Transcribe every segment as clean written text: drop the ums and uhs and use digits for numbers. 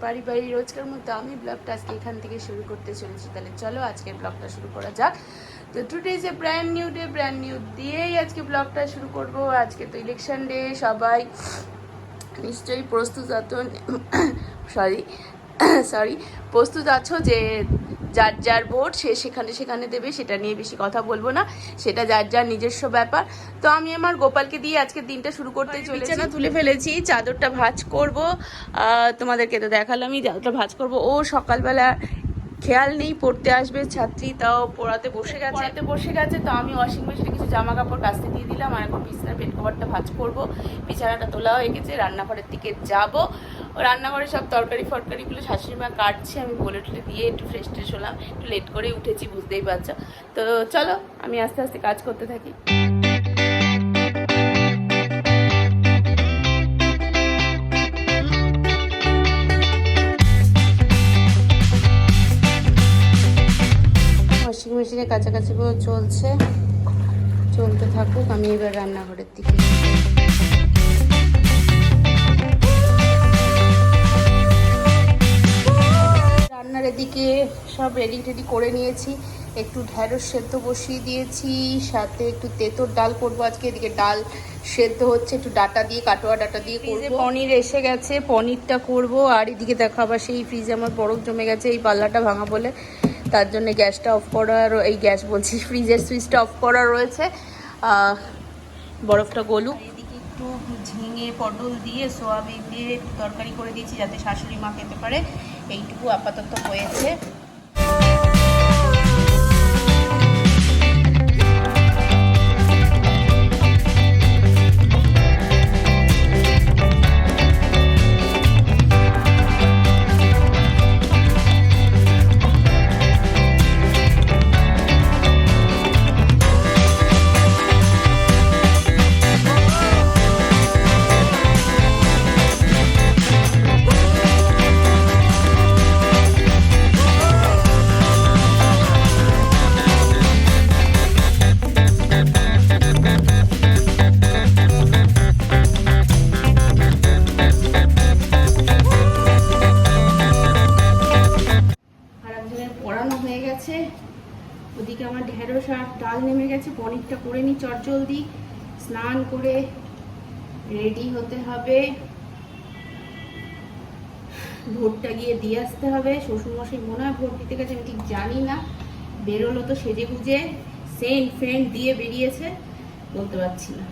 পারিবারিক রোজকার মতো আমি ব্লগটা আজকে এখান থেকে শুরু করতে চলেছি। তাহলে চলো আজকের ব্লগটা শুরু করা যাক। তো today is a brand new দিয়েই আজকে ব্লগটা শুরু করব। আজকে তো ইলেকশন ডে, সবাই নিশ্চয়ই প্রস্তুত আছো যে যার যার ভোট সে সেখানে দেবে। সেটা নিয়ে বেশি কথা বলবো না, সেটা যার যার নিজস্ব ব্যাপার। তো আমি আমার গোপালকে দিয়ে আজকের দিনটা শুরু করতে চলেছি। বিছানা তুলে ফেলেছি, চাদরটা ভাঁজ করব। তোমাদেরকে তো দেখালামই, চাদরটা ভাঁজ করব। ও সকালবেলা খেয়াল নেই পড়তে আসবে ছাত্রী, তাও পড়াতে বসে গেছে। তো আমি ওয়াশিং মেশিনে কিছু জামা কাপড় কাচতে দিয়ে দিলাম। আর এখন বিছানার বেড কভারটা ভাঁজ করবো। বিছানাটা তোলা হয়ে গেছে, রান্নাঘরের দিকে যাব। রান্নাঘরে সব তরকারিগুলো শাশুড়ি মা কাটছে। আমি বলে টলে দিয়ে একটু ফ্রেশ হলাম, একটু লেট করে উঠেছি, বুঝতেই পারছো। তো চলো আমি আস্তে আস্তে কাজ করতে থাকি। ওয়াশিং মেশিনে কাছাকাছি চলতে থাকুক। আমি এবার রান্নাঘরের দিকে রান্নার এদিকে সব রেডি করে নিয়েছি। একটু ঢেঁড়স সেদ্ধ বসিয়ে দিয়েছি, সাথে একটু তেঁতোর ডাল করবো আজকে। এদিকে ডাল সেদ্ধ হচ্ছে, একটু কাটোয়া ডাটা দিয়ে করবো। পনির এসে গেছে, পনিরটা করব। আর এদিকে দেখো আবার সেই ফ্রিজে আমার বরফ জমে গেছে, এই পাল্লাটা ভাঙা বলে। তার জন্য গ্যাসটা অফ করা, এই গ্যাস বলছি ফ্রিজের সুইচটা অফ করা রয়েছে। বরফটা গলুক। এদিকে একটু ঝিঙে পটল দিয়ে সোয়াবিন দিয়ে তরকারি করে দিয়েছি যাতে শাশুড়ি মা খেতে পারে। এইটুকু আপাতত হয়েছে। ওদিকে আমার ঢেঁড়স আর ডাল নেমে গেছে। পনিরটা করে নিই চটজলদি, স্নান করে রেডি হতে হবে। ভোটটা গিয়ে দিয়ে আসতে হবে। শ্বশুরমশাই মনে হয় ভোট দিতে গেছে, আমি ঠিক জানি না। বেরোলো তো সেজে গুজে, সেন্ট দিয়ে বেরিয়েছে, বলতে পারছি না।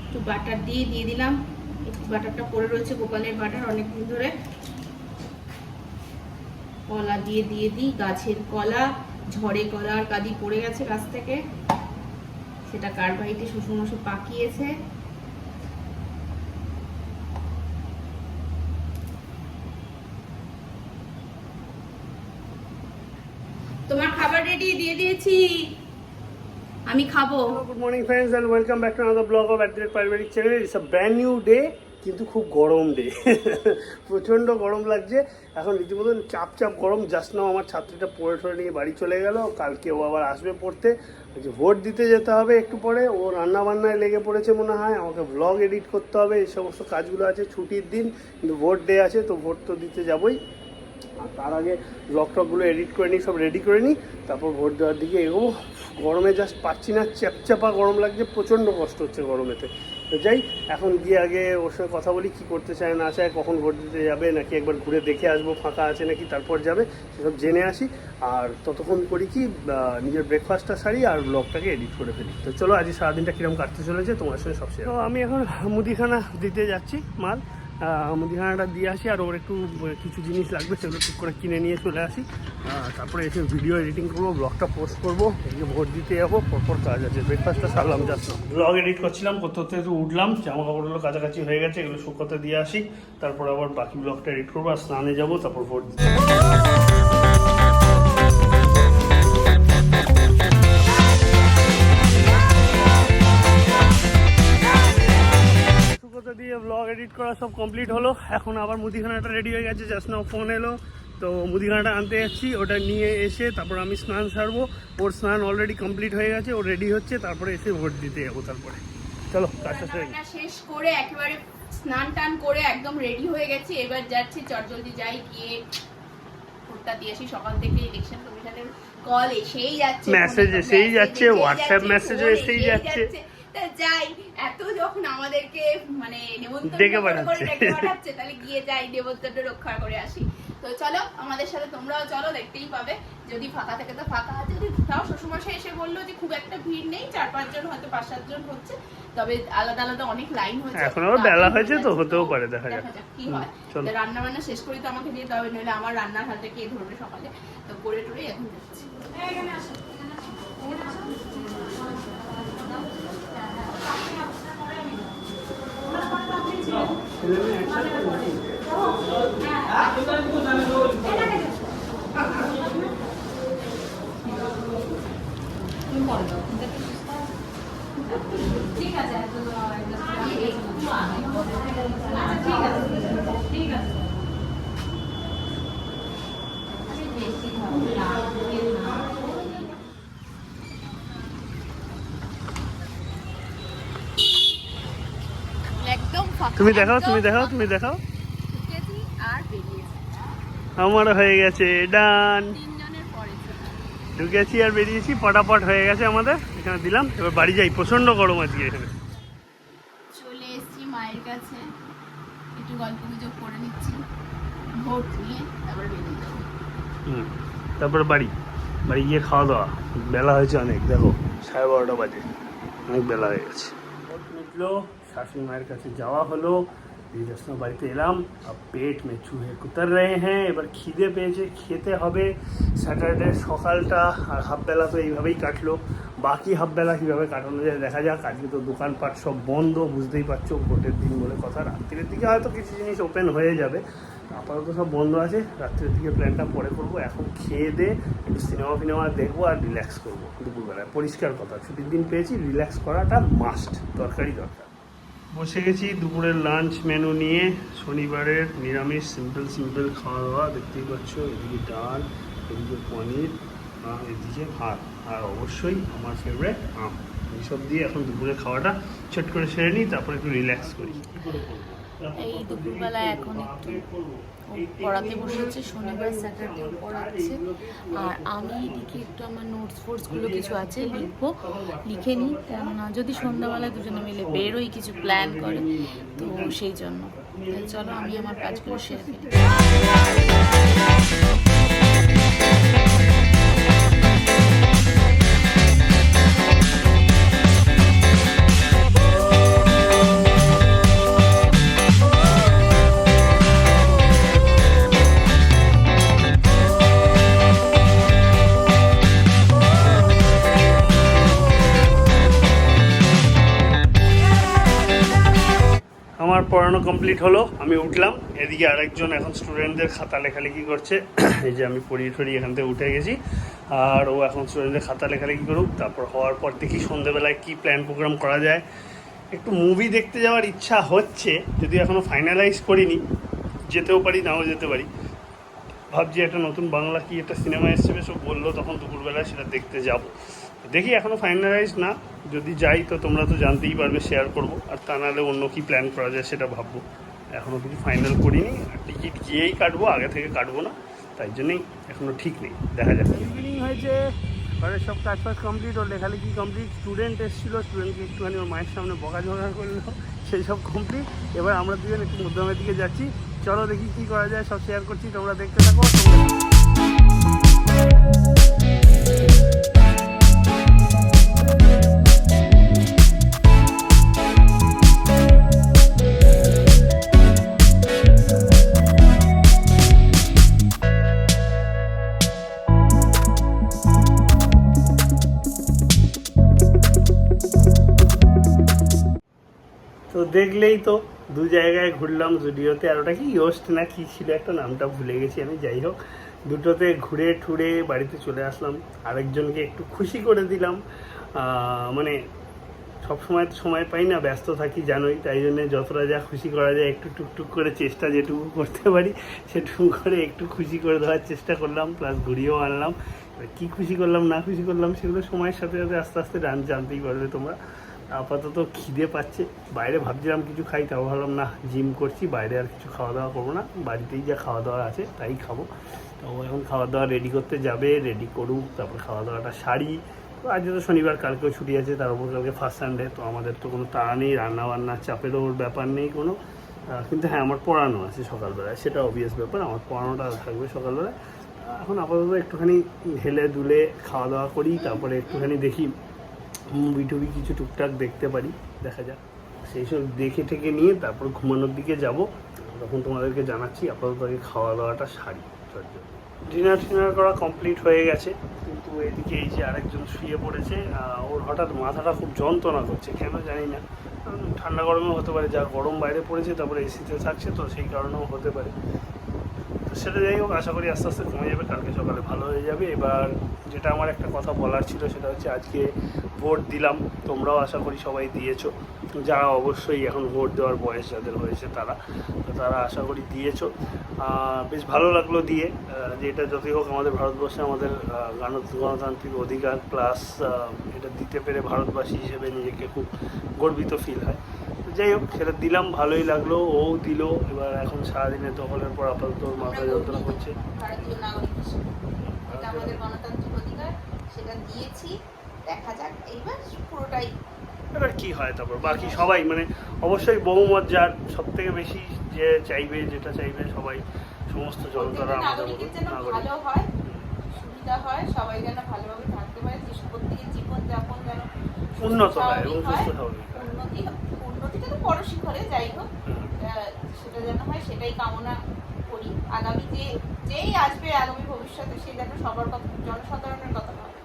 একটু বাটার দিয়ে দিলাম। একটু বাটারটা পড়ে রয়েছে, গোপালের বাটার অনেকদিন ধরে। কলা দিয়ে দিই, গাছের কলা, ঝড়ে কলা আর কাদি পড়ে গেছে গাছ থেকে, সেটা কার্বাইটে শ্বশুরমশাই পাকিয়েছে। তোমার খাবার রেডি দিয়ে দিয়েছি, আমি খাবো। Good morning friends and welcome back to another blog of পারিবারিক channel. It's a brand new day, কিন্তু খুব গরম ডে। প্রচণ্ড গরম লাগছে এখন, রীতিমতো চাপ গরম। জাস্ট নাও আমার ছাত্রীটা পড়ে নিয়ে বাড়ি চলে গেল। কালকে ও আবার আসবে পড়তে, ভোট দিতে যেতে হবে একটু পরে। ও রান্নাবান্নায় লেগে পড়েছে মনে হয়, আমাকে ব্লগ এডিট করতে হবে, এই সমস্ত কাজগুলো আছে। ছুটির দিন কিন্তু ভোট ডে আছে, তো ভোট তো দিতে যাবই। আর তার আগে ব্লগটকগুলো এডিট করে নিই, সব রেডি করে নিই, তারপর ভোট দেওয়ার দিকে এগোবো। গরমে জাস্ট পাচ্ছি না, চ্যাপচ্যাপা গরম লাগছে, প্রচণ্ড কষ্ট হচ্ছে গরমেতে। তো যাই, এখন গিয়ে আগে ওর সঙ্গে কথা বলি, কী করতে চায় না চায়, কখন ভোট দিতে যাবে, নাকি একবার ঘুরে দেখে আসবো ফাঁকা আছে নাকি, তারপর যাবে, সেসব জেনে আসি। আর ততক্ষণ করি কি নিজের ব্রেকফাস্টটা সারি আর ব্লগটাকে এডিট করে ফেলি। তো চলো, আজ সারাদিনটা কীরকম কাটতে চলেছে তোমার সঙ্গে সব শেয়ার। তো আমি এখন মুদিখানা দিতে যাচ্ছি মাল, মুদিখানাটা দিয়ে আসি। আর ওর একটু কিছু জিনিস লাগবে, সেগুলো ঠিক করে কিনে নিয়ে চলে আসি। তারপরে এসে ভিডিও এডিটিং করবো, ব্লগটা পোস্ট করবো, এদিকে ভোট দিতে যাবো, পরপর কাজ আছে। ব্রেকফাস্টটা সারলাম, জাস্ট ব্লগ এডিট করছিলাম, করতে একটু উঠলাম। জামা কাপড়গুলো কাছাকাছি হয়ে গেছে, এগুলো শুকোতে দিয়ে আসি, তারপর আবার বাকি ব্লগটা এডিট করবো। আর স্নানে যাবো, তারপর ভোট দিতে। দিয়ে ব্লগ এডিট করা সব কমপ্লিট হলো। এখন আবার মুদিখানাটা রেডি হয়ে গেছে, জাস্ট নাও ফোন এলো, তো মুদিখানাটা আনতে যাচ্ছি, ওটা নিয়ে এসে তারপর আমি স্নান সারবো। ওর স্নান অলরেডি কমপ্লিট হয়ে গেছে, ও রেডি হচ্ছে, তারপরে এসে ভোট দিতে যাবো। তারপরে চলো কাজটা শেষ করে একেবারে স্নান টান করে একদম রেডি হয়ে গেছি। এবার যাচ্ছি চটজলদি যাই, গিয়ে ভোটটা দিয়ে আসি। সকাল থেকে ইলেকশন কমিশনের কল এসেই যাচ্ছে, মেসেজ এসেই যাচ্ছে, হোয়াটসঅ্যাপ মেসেজও এসেই যাচ্ছে। যাই, এত যখন আমাদেরকে মানে নেমন্তন্ন ডেকে করে পাঠাচ্ছে, তাহলে গিয়ে যাই নেমন্তন্ন রক্ষা করে আসি। তো চলো আমাদের সাথে তোমরাও চলো, দেখতেই পাবে। যদি ফাঁকা থাকে তো ফাঁকা আছে, যদি তাও শ্বশুরমশাই এসে বললো যে খুব একটা ভিড় নেই, 4-5 জন হয়তো 5-7 জন হচ্ছে, তবে আলাদা আলাদা অনেক লাইন হচ্ছে। এখন আবার বেলা হয়েছে তো হতেও পারে, দেখা যাক কি হয়। রান্না বান্না শেষ করি তো আমাকে যেতে হবে, নইলে আমার রান্নার হাতে কে ধরবে সকালে। তো করে টরে এখন যাচ্ছি। ঠিক আছে, ঠিক আছে। একদম তুমি দেখাও, তুমি দেখাও, তুমি দেখাও। আর বেরিয়েছি, আমারও হয়ে গেছে ডান। 3 জনের পরে ঢুকেছি আর বেরিয়েছি, পটাপট হয়ে গেছে আমাদের। এখানে দিলাম, এবার বাড়ি যাই, প্রচন্ড গরম আজকে এখানে। চলে এসেছি মায়ের কাছে, একটু গল্প গুজব করে নিচ্ছি, ভোট নিয়ে তারপরে বেরিয়ে যাবো। তারপরে বাড়ি গিয়ে খাওয়া দাওয়া। বেলা হয়েছে অনেক, দেখো 12:30 বাজে, অনেক বেলা হয়ে গেছে। ভোট মিটলো, শাশুড়ি মায়ের কাছে যাওয়া হলো, দিদার বাড়িতে এলাম। আর পেট মে চুহে কুতর রয়ে হ্যাঁ, এবার খিদে পেয়েছে, খেতে হবে। স্যাটারডে সকালটা আর হাফবেলা তো এইভাবেই কাটলো, বাকি হাফবেলা কীভাবে কাটানো যায় দেখা যাক। আজকে তো দোকানপাট সব বন্ধ, বুঝতেই পারছো, ভোটের দিন বলে কথা। রাত্রির দিকে হয়তো কিছু জিনিস ওপেন হয়ে যাবে, আপাতত সব বন্ধ আছে। রাত্রের দিকে প্ল্যানটা পরে করবো। এখন খেয়ে দে একটু সিনেমা দেখবো আর রিল্যাক্স করবো দুপুরবেলায়। পরিষ্কার কথা, ছুটির দিন পেয়েছি, রিল্যাক্স করাটা মাস্ট, দরকারই দরকার। বসে গেছি দুপুরের লাঞ্চ মেনু নিয়ে, শনিবারের নিরামিষ সিম্পল খাওয়া দাওয়া। দেখতেই পাচ্ছ, এদিকে ডাল, এদিকে পনির, এদিকে ভাত, আর অবশ্যই আমার ফেভারিট আম। এইসব দিয়ে এখন দুপুরে খাওয়াটা চট করে সেরে নিই, তারপরে একটু রিল্যাক্স করি। এই দুপুরবেলায় এখন একটু পড়াতে বসেছে, শনিবার স্যাটারডে পড়াচ্ছে। আর আমি এদিকে একটু আমার নোটসগুলো কিছু আছে, লিখে নিই, কেননা যদি সন্ধ্যাবেলায় দুজনে মিলে বেরোই, কিছু প্ল্যান করে, তো সেই জন্য। চলো আমি আমার কাজগুলো সেরে ফেলি। আমার পড়ানো কমপ্লিট হলো, আমি উঠলাম। এদিকে আরেকজন এখন স্টুডেন্টদের খাতা লেখালেখি করছে। এই যে আমি পড়িয়ে এখান থেকে উঠে গেছি, আর ও এখন স্টুডেন্টদের খাতা লেখালেখি করুক। তারপর হওয়ার পর দেখি সন্ধ্যেবেলায় কী প্ল্যান প্রোগ্রাম করা যায়। একটু মুভি দেখতে যাওয়ার ইচ্ছা হচ্ছে, যদি এখনও ফাইনালাইজ করিনি, যেতেও পারি নাও যেতে পারি। ভাবছি একটা নতুন বাংলা কি একটা সিনেমা এসছে, বেশ বললো, তখন দুপুরবেলায় সেটা দেখতে যাব। দেখি, এখনও ফাইনালাইজ না, যদি যাই তো তোমরা তো জানতেই পারবে, শেয়ার করবো। আর তা নাহলে অন্য কী প্ল্যান করা যায় সেটা ভাববো। এখনও কিছু ফাইনাল করিনি, আর টিকিট গিয়েই কাটবো, আগে থেকে কাটবো না, তাই জন্যই এখনও ঠিক নেই, দেখা যাক। ইভিনিং হয়েছে, ঘরের সব কাজ কমপ্লিট, ওর লেখালেখি কমপ্লিট। স্টুডেন্ট এসেছিলো, স্টুডেন্টকে একটুখানি ওর মায়ের সামনে বকাঝকা করলো, সেই সব কমপ্লিট। এবার আমরা দুজন একটু মধ্যমের দিকে যাচ্ছি। চলো দেখি কী করা যায়, সব শেয়ার করছি, তোমরা দেখতে থাকো। তো দেখলেই তো, দু জায়গায় ঘুরলাম জুডিওতে, আর ওটা কি ইয়োস্ট না কি ছিল একটা, নামটা ভুলে গেছি আমি। যাই হোক, দুটোতে ঘুরে ঠুরে বাড়িতে চলে আসলাম। আরেকজনকে একটু খুশি করে দিলাম, মানে সব সময় তো সময় পাই না, ব্যস্ত থাকি জানোই, তাই জন্য যতটা যা খুশি করা যায় একটু টুকটুক করে চেষ্টা যেটুকু করতে পারি সেটুকু করে একটু খুশি করে দেওয়ার চেষ্টা করলাম, প্লাস ঘুরিয়েও আনলাম। এবার কী খুশি করলাম না খুশি করলাম সেগুলো সময়ের সাথে সাথে আস্তে আস্তে জানতেই পারবে তোমরা। আপাতত খিদে পাচ্ছে, বাইরে ভাবছিলাম কিছু খাই, তাও ভাবলাম না, জিম করছি, বাইরে আর কিছু খাওয়া দাওয়া করবো না, বাড়িতেই যা খাওয়া দাওয়া আছে তাই খাবো। তো এখন খাওয়া দাওয়া রেডি করতে যাবে, রেডি করুক, তারপর খাওয়া দাওয়াটা সারি। তো আজকে তো শনিবার, কালকেও ছুটি আছে, তার উপর কালকে ফার্স্ট সানডে, তো আমাদের তো কোনো তাড়া নেই, রান্নাবান্নার চাপেরও ব্যাপার নেই কোনো। কিন্তু হ্যাঁ, আমার পড়ানো আছে সকালবেলায়, সেটা অবভিয়াস ব্যাপার, আমার পড়ানোটা থাকবে সকালবেলায়। এখন আপাতত একটুখানি ঢেলে দুলে খাওয়া দাওয়া করি, তারপরে একটুখানি দেখি মুভি টুভি কিছু টুকটাক দেখতে পারি, দেখা যাক। সেই সব দেখে টেকে নিয়ে তারপর ঘুমানোর দিকে যাব, তখন তোমাদেরকে জানাচ্ছি। আপাতত আগে খাওয়া দাওয়াটা সারি। ডিনার করা কমপ্লিট হয়ে গেছে, কিন্তু এদিকে এই যে আরেকজন শুয়ে পড়েছে, ওর হঠাৎ মাথাটা খুব যন্ত্রণা করছে, কেন জানি না। ঠান্ডা গরমেও হতে পারে, যা গরম বাইরে পড়েছে, তারপরে এসিতে থাকছে, তো সেই কারণেও হতে পারে। তো সেটা যাই হোক, আশা করি আস্তে আস্তে কমে যাবে, কালকে সকালে ভালো হয়ে যাবে। এবার যেটা আমার একটা কথা বলার ছিল সেটা হচ্ছে, আজকে ভোট দিলাম, তোমরাও আশা করি সবাই দিয়েছো, যারা অবশ্যই এখন ভোট দেওয়ার বয়স যাদের হয়েছে তারা, তো তারা আশা করি দিয়েছো। বেশ ভালো লাগলো দিয়ে, যে এটা যতই হোক আমাদের ভারতবর্ষে আমাদের গণতান্ত্রিক অধিকার, প্লাস এটা দিতে পেরে ভারতবাসী হিসেবে নিজেকে খুব গর্বিত ফিল হয়। যাই হোক, সেটা দিলাম, ভালোই লাগলো, ও দিল। এবার এখন সারাদিনে দখলের পর আপাতত মাথা যন্ত্রণা করছে। ভারতীয় নাগরিক হিসেবে এটা আমাদের গণতান্ত্রিক অধিকার, সেটা দিয়েছি, দেখা যাক এইবার পুরোটাই। এবার কি হয়, তারপর বাকি সবাই মানে অবশ্যই বহুমত যার সব থেকে বেশি যে চাইবে, যেটা চাইবে সবাই, সমস্ত জনতারা আমাদের মতো নাগরিকের যেন নাগরিক। ভালো হয়, সুবিধা হয়, সবাই যেন ভালোভাবে থাকতে পারে, যে প্রত্যেকের জীবনযাপন যেন উন্নত হয় এবং স্বাভাবিক সুস্থ হয়। স্বাভাবিক হয়। উন্নতিটা তো বড় শিখরে, যাই হোক সেটা যেন হয়, সেটাই কামনা করি। আগামী যেই আসবে আগামী ভবিষ্যতে, সে যেন সবার কথা, জনসাধারণের কথা ভাবে।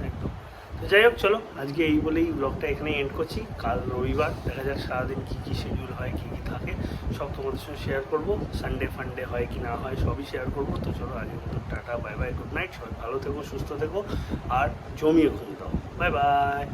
একদম। তো যাই হোক, চলো আজকে এই বলেই ব্লগটা এখানে এন্ড করছি। কাল রবিবার, দেখা যাক সারাদিন কী কী শিডিউল হয়, কী কী থাকে, সব তোমাদের সঙ্গে শেয়ার করবো। সানডে ফান্ডে হয় কি না হয় সবই শেয়ার করবো। তো চলো আজকের মতো tata, bye bye, good night, সবাই ভালো থেকো, সুস্থ থেকো, আর জমিয়ে ঘুম দাও। Bye bye.